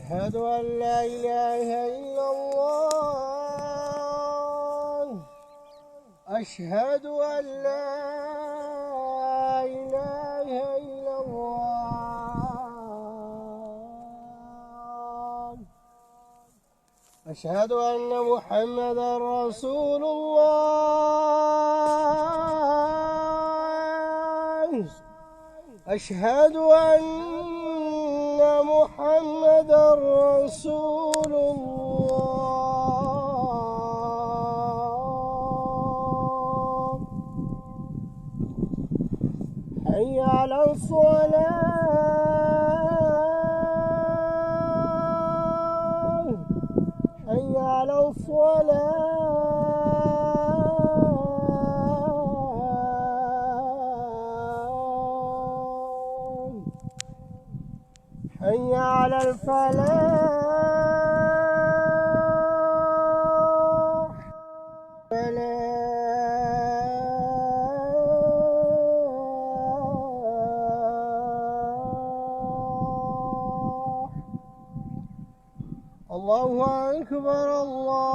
أشهد أن لا إله إلا الله. أشهد أن لا إله إلا الله. أشهد أن محمدا رسول الله. أشهد أن محمدا رسول الله. حي على الصلاة. حي على الصلاة. حي على الفلاح. الله أكبر الله